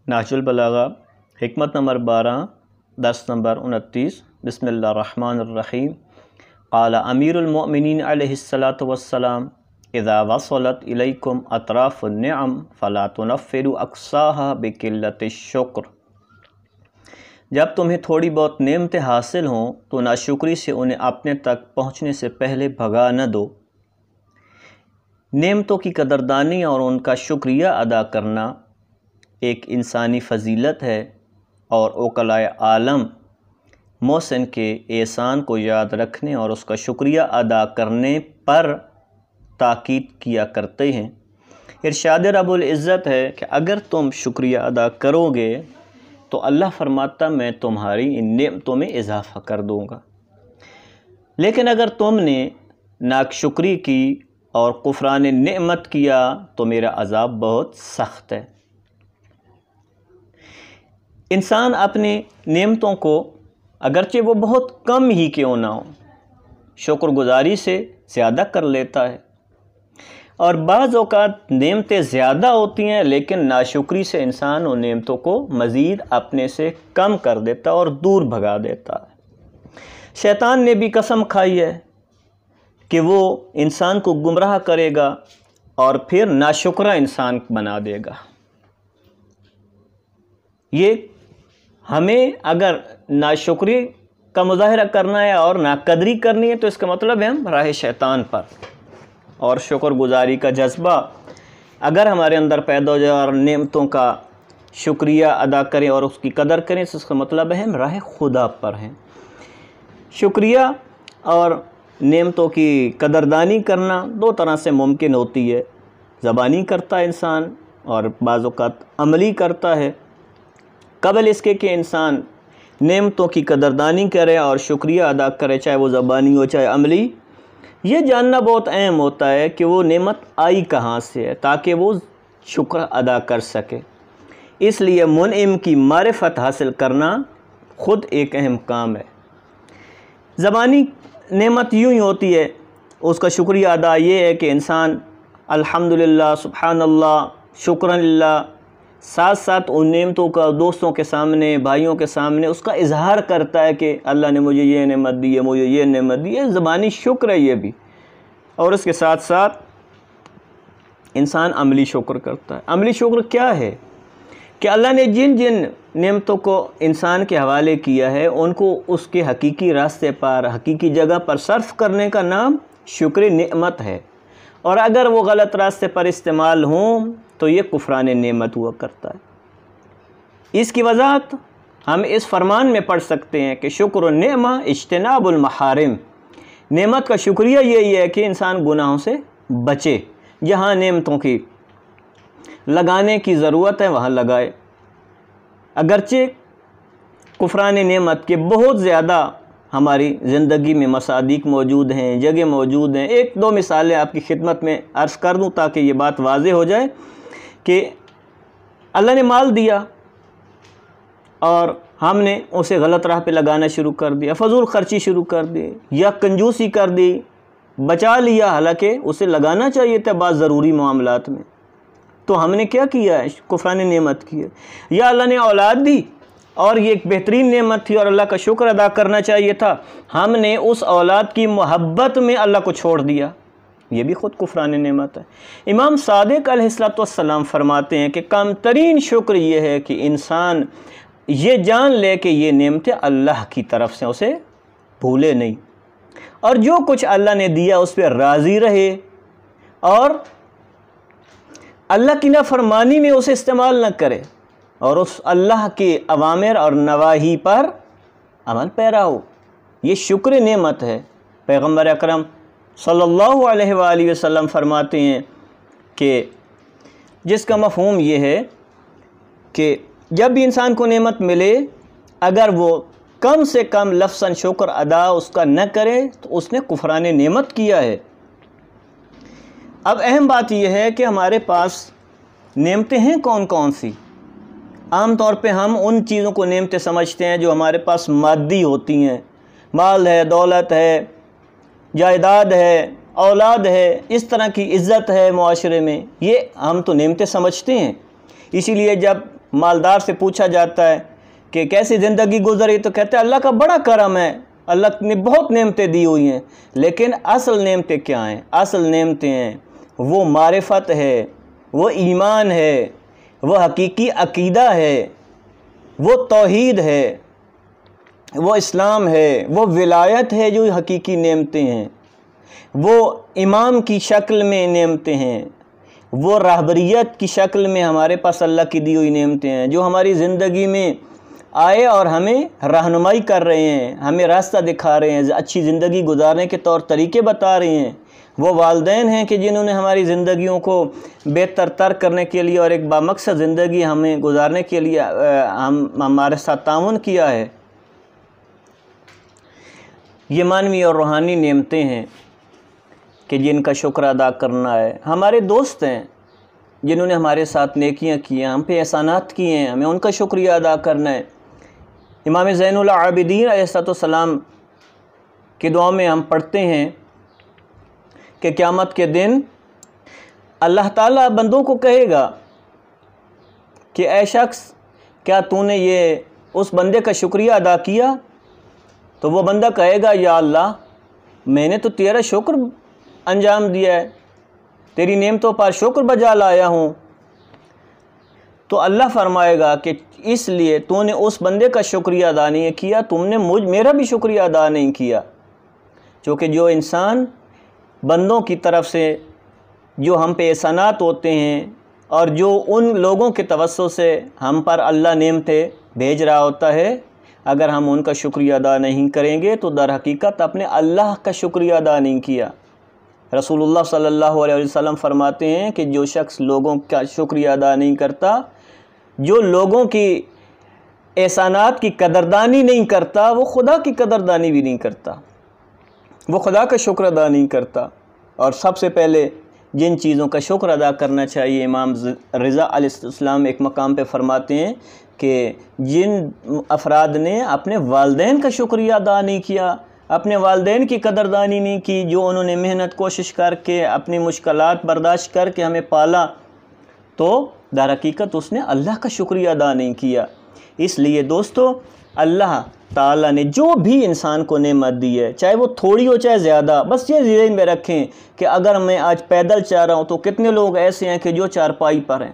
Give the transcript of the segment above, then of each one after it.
نہج البلاغہ حکمت نمبر 12 درس نمبر 29 بسم اللہ الرحمن الرحیم قال امیر المؤمنین علیہ الصلاۃ والسلام اذا وصلت الیکم اطراف النعم فلا تنفروا اقصاها بقلۃ الشکر۔ جب تمہیں تھوڑی بہت نعمتیں حاصل ہوں تو ناشکری سے انہیں اپنے تک پہنچنے سے پہلے بھگا نہ دو۔ نعمتوں کی قدردانی اور ان کا شکریہ ادا کرنا ایک انسانی فضیلت ہے، اور اوقلائے عالم محسن کے احسان کو یاد رکھنے اور اس کا شکریہ ادا کرنے پر تاکید کیا کرتے ہیں۔ ارشاد رب العزت ہے کہ اگر تم شکریہ ادا کرو گے تو اللہ فرماتا میں تمہاری ان نعمتوں میں اضافہ کر دوں گا، لیکن اگر تم نے ناشکری کی اور کفران نعمت کیا تو میرا عذاب بہت سخت ہے۔ انسان اپنی نعمتوں کو اگرچہ وہ بہت کم ہی کیوں نہ ہو شکر گزاری سے زیادہ کر لیتا ہے، اور بعض اوقات نعمتیں زیادہ ہوتی ہیں لیکن ناشکری سے انسان ان نعمتوں کو مزید اپنے سے کم کر دیتا اور دور بھگا دیتا ہے۔ شیطان نے بھی قسم کھائی ہے کہ وہ انسان کو گمراہ کرے گا اور پھر ناشکرہ انسان بنا دے گا۔ یہ ہمیں اگر ناشکری کا مظاہرہ کرنا ہے اور ناقدری کرنی ہے تو اس کا مطلب ہے ہم راہ شیطان پر، اور شکر گزاری کا جذبہ اگر ہمارے اندر پیدا ہو جائے اور نعمتوں کا شکریہ ادا کریں اور اس کی قدر کریں تو اس کا مطلب ہے ہم راہ خدا پر ہیں۔ شکریہ اور نعمتوں کی قدردانی کرنا دو طرح سے ممکن ہوتی ہے، زبانی کرتا ہے انسان اور بعض اوقات عملی کرتا ہے۔ قبل اس کے کہ انسان نعمتوں کی قدردانی کرے اور شکریہ ادا کرے، چاہے وہ زبانی ہو چاہے عملی، یہ جاننا بہت اہم ہوتا ہے کہ وہ نعمت آئی کہاں سے ہے تاکہ وہ شکر ادا کر سکے۔ اس لیے منعم کی معرفت حاصل کرنا خود ایک اہم کام ہے۔ زبانی نعمت یوں ہی ہوتی ہے، اس کا شکریہ ادا یہ ہے کہ انسان الحمدللہ، سبحان اللہ، شکرا للہ، ساتھ ساتھ ان نعمتوں کا دوستوں کے سامنے، بھائیوں کے سامنے اس کا اظہار کرتا ہے کہ اللہ نے مجھے یہ نعمت دی ہے، مجھے یہ نعمت دی ہے۔ زبانی شکر ہے یہ بھی، اور اس کے ساتھ ساتھ انسان عملی شکر کرتا ہے۔ عملی شکر کیا ہے کہ اللہ نے جن جن نعمتوں کو انسان کے حوالے کیا ہے ان کو اس کے حقیقی راستے پر، حقیقی جگہ پر صرف کرنے کا نام شکر نعمت ہے، اور اگر وہ غلط راستے پر استعمال ہوں تو یہ کفران نعمت ہوا کرتا ہے۔ اس کی وضاحت ہم اس فرمان میں پڑھ سکتے ہیں کہ شکر النعمہ اجتناب المحارم۔ نعمت کا شکریہ یہی ہے کہ انسان گناہوں سے بچے، جہاں نعمتوں کی لگانے کی ضرورت ہے وہاں لگائے۔ اگرچہ کفران نعمت کے بہت زیادہ ہماری زندگی میں مصادیق موجود ہیں، جگہ موجود ہیں۔ ایک دو مثالیں آپ کی خدمت میں عرض کر دوں تاکہ یہ بات واضح ہو جائے کہ اللہ نے مال دیا اور ہم نے اسے غلط راہ پہ لگانا شروع کر دیا، فضول خرچی شروع کر دی یا کنجوسی کر دی، بچا لیا حالانکہ اسے لگانا چاہیے تھا بعض ضروری معاملات میں، تو ہم نے کیا کیا ہے؟ کفران نعمت کی ہے۔ یا اللہ نے اولاد دی اور یہ ایک بہترین نعمت تھی اور اللہ کا شکر ادا کرنا چاہیے تھا، ہم نے اس اولاد کی محبت میں اللہ کو چھوڑ دیا، یہ بھی خود کفران نعمت ہے۔ امام صادق علیہ السلام فرماتے ہیں کہ کم ترین شکر یہ ہے کہ انسان یہ جان لے کہ یہ نعمتیں اللہ کی طرف سے، اسے بھولے نہیں، اور جو کچھ اللہ نے دیا اس پہ راضی رہے اور اللہ کی نافرمانی میں اسے استعمال نہ کرے، اور اس اللہ کے اوامر اور نواہی پر عمل پیرا ہو۔ یہ شکر نعمت ہے۔ پیغمبر اکرم صلی اللہ علیہ وآلہ وسلم فرماتے ہیں کہ جس کا مفہوم یہ ہے کہ جب بھی انسان کو نعمت ملے اگر وہ کم سے کم لفظاً شکر ادا اس کا نہ کرے تو اس نے کفران نعمت کیا ہے۔ اب اہم بات یہ ہے کہ ہمارے پاس نعمتیں ہیں کون کون سی؟ عام طور پہ ہم ان چیزوں کو نعمتیں سمجھتے ہیں جو ہمارے پاس مادی ہوتی ہیں، مال ہے، دولت ہے، جائیداد ہے، اولاد ہے، اس طرح کی عزت ہے معاشرے میں، یہ ہم تو نعمتیں سمجھتے ہیں۔ اسی لیے جب مالدار سے پوچھا جاتا ہے کہ کیسی زندگی گزری، تو کہتے ہیں اللہ کا بڑا کرم ہے، اللہ نے بہت نعمتیں دی ہوئی ہیں۔ لیکن اصل نعمتیں کیا ہیں؟ اصل نعمتیں ہیں وہ معرفت ہے، وہ ایمان ہے، وہ حقیقی عقیدہ ہے، وہ توحید ہے، وہ اسلام ہے، وہ ولایت ہے جو حقیقی نعمتیں ہیں، وہ امام کی شکل میں نعمتیں ہیں، وہ رہبریت کی شکل میں ہمارے پاس اللہ کی دی ہوئی نعمتیں ہیں جو ہماری زندگی میں آئے اور ہمیں رہنمائی کر رہے ہیں، ہمیں راستہ دکھا رہے ہیں، اچھی زندگی گزارنے کے طور طریقے بتا رہے ہیں۔ وہ والدین ہیں کہ جنہوں نے ہماری زندگیوں کو بہتر تر کرنے کے لیے اور ایک بامقصد زندگی ہمیں گزارنے کے لیے ہمارے ساتھ تعاون کیا ہے۔ یہ معنوی اور روحانی نعمتیں ہیں کہ جن کا شکر ادا کرنا ہے۔ ہمارے دوست ہیں جنہوں نے ہمارے ساتھ نیکیاں کی ہیں، ہم پہ احسانات کیے ہیں، ہمیں ان کا شکریہ ادا کرنا ہے۔ امام زین العابدین علیہ السلام کی دعا میں ہم پڑھتے ہیں کہ قیامت کے دن اللہ تعالیٰ بندوں کو کہے گا کہ اے شخص، کیا تو نے یہ اس بندے کا شکریہ ادا کیا؟ تو وہ بندہ کہے گا یا اللہ، میں نے تو تیرا شکر انجام دیا ہے، تیری نعمتوں پر شکر بجا لایا ہوں۔ تو اللہ فرمائے گا کہ اس لیے تو نے اس بندے کا شکریہ ادا نہیں کیا، تم نے میرا بھی شکریہ ادا نہیں کیا۔ چونکہ جو انسان بندوں کی طرف سے جو ہم پہ احسانات ہوتے ہیں اور جو ان لوگوں کے توسط سے ہم پر اللہ نعمتیں بھیج رہا ہوتا ہے، اگر ہم ان کا شکریہ ادا نہیں کریں گے تو در حقیقت اپنے اللہ کا شکریہ ادا نہیں کیا۔ رسول اللہ صلی اللہ علیہ وسلم فرماتے ہیں کہ جو شخص لوگوں کا شکریہ ادا نہیں کرتا، جو لوگوں کی احسانات کی قدردانی نہیں کرتا، وہ خدا کی قدردانی بھی نہیں کرتا، وہ خدا کا شکر ادا نہیں کرتا۔ اور سب سے پہلے جن چیزوں کا شکر ادا کرنا چاہیے، امام رضا علیہ السلام ایک مقام پہ فرماتے ہیں کہ جن افراد نے اپنے والدین کا شکریہ ادا نہیں کیا، اپنے والدین کی قدردانی نہیں کی، جو انہوں نے محنت کوشش کر کے اپنی مشکلات برداشت کر کے ہمیں پالا، تو در حقیقت اس نے اللہ کا شکریہ ادا نہیں کیا۔ اس لیے دوستو، اللہ تعالیٰ نے جو بھی انسان کو نعمت دی ہے، چاہے وہ تھوڑی ہو چاہے زیادہ، بس یہ ذہن میں رکھیں کہ اگر میں آج پیدل چل رہا ہوں تو کتنے لوگ ایسے ہیں کہ جو چارپائی پر ہیں،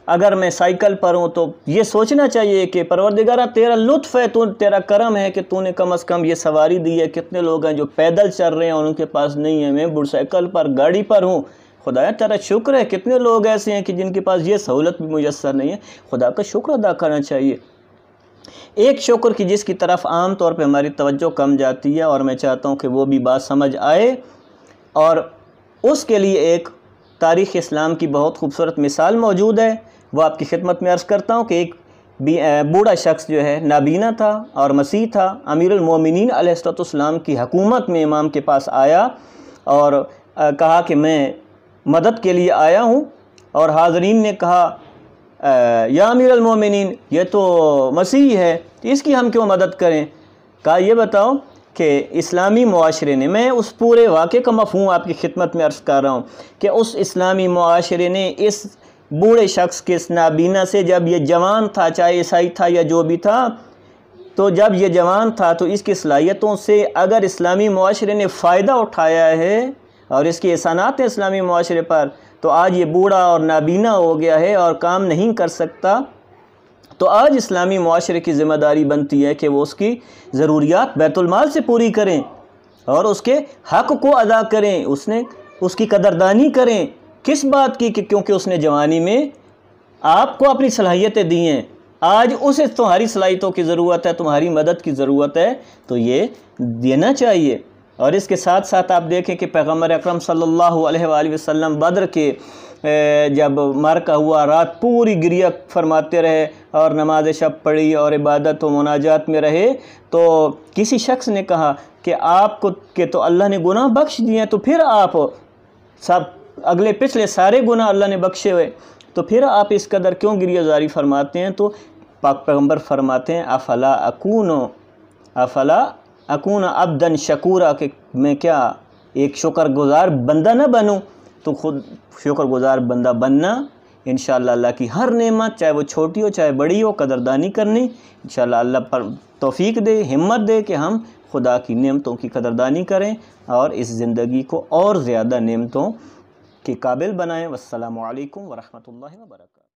اگر میں سائیکل پر ہوں تو یہ سوچنا چاہیے کہ پروردگارہ تیرا لطف ہے، تیرا کرم ہے کہ تو نے کم از کم یہ سواری دی ہے۔ کتنے لوگ ہیں جو پیدل چل رہے ہیں اور ان کے پاس نہیں ہے، میں موٹر سائیکل پر گاڑی پر ہوں، خدایا تیرا شکر ہے۔ کتنے لوگ ایسے ہیں کہ جن کے پاس یہ سہولت بھی میسر نہیں ہے، خدا کا شکر ادا کرنا چاہیے۔ ایک شکر کی جس کی طرف عام طور پہ ہماری توجہ کم جاتی ہے، اور میں چاہتا ہوں کہ وہ بھی بات سمجھ آئے، اور اس کے لیے ایک تاریخ اسلام کی بہت خوبصورت مثال موجود ہے، وہ آپ کی خدمت میں عرض کرتا ہوں کہ ایک بوڑھا شخص جو ہے نابینا تھا اور مسیح تھا، امیر المومنین علیہ السلام کی حکومت میں امام کے پاس آیا اور کہا کہ میں مدد کے لیے آیا ہوں، اور حاضرین نے کہا یا امیر المومنین، یہ تو مسیح ہے، اس کی ہم کیوں مدد کریں؟ کہا یہ بتاؤ کہ اسلامی معاشرے نے، میں اس پورے واقعے کا مفہوم آپ کی خدمت میں عرض کر رہا ہوں کہ اس اسلامی معاشرے نے اس بوڑھے شخص کے اس نابینا سے، جب یہ جوان تھا، چاہے عیسائی تھا یا جو بھی تھا، تو جب یہ جوان تھا تو اس کی صلاحیتوں سے اگر اسلامی معاشرے نے فائدہ اٹھایا ہے اور اس کی احسانات ہیں اسلامی معاشرے پر، تو آج یہ بوڑھا اور نابینا ہو گیا ہے اور کام نہیں کر سکتا، تو آج اسلامی معاشرے کی ذمہ داری بنتی ہے کہ وہ اس کی ضروریات بیت المال سے پوری کریں اور اس کے حق کو ادا کریں، اس کی قدردانی کریں۔ کس بات کی؟ کہ کیونکہ اس نے جوانی میں آپ کو اپنی صلاحیتیں دی ہیں، آج اسے تمہاری صلاحیتوں کی ضرورت ہے، تمہاری مدد کی ضرورت ہے، تو یہ دینا چاہیے۔ اور اس کے ساتھ ساتھ آپ دیکھیں کہ پیغمبر اکرم صلی اللہ علیہ وآلہ وسلم بدر کے جب معرکہ ہوا، رات پوری گریہ فرماتے رہے اور نماز شب پڑھی اور عبادت و مناجات میں رہے، تو کسی شخص نے کہا کہ آپ کو کہ تو اللہ نے گناہ بخش دیے ہیں، تو پھر آپ سب اگلے پچھلے سارے گناہ اللہ نے بخشے ہوئے، تو پھر آپ اس قدر کیوں گریہ زاری فرماتے ہیں؟ تو پاک پیغمبر فرماتے ہیں افلا اکون عبدن شکورا، کہ میں کیا ایک شکر گزار بندہ نہ بنوں؟ تو خود شکر گزار بندہ بننا انشاءاللہ اللہ کی ہر نعمت چاہے وہ چھوٹی ہو چاہے بڑی ہو قدردانی کرنی، انشاءاللہ اللہ پر توفیق دے، ہمت دے کہ ہم خدا کی نعمتوں کی قدردانی کریں اور اس زندگی کو اور زیادہ نعمتوں کے قابل بنائیں۔ والسلام علیکم ورحمۃ اللہ وبرکاتہ۔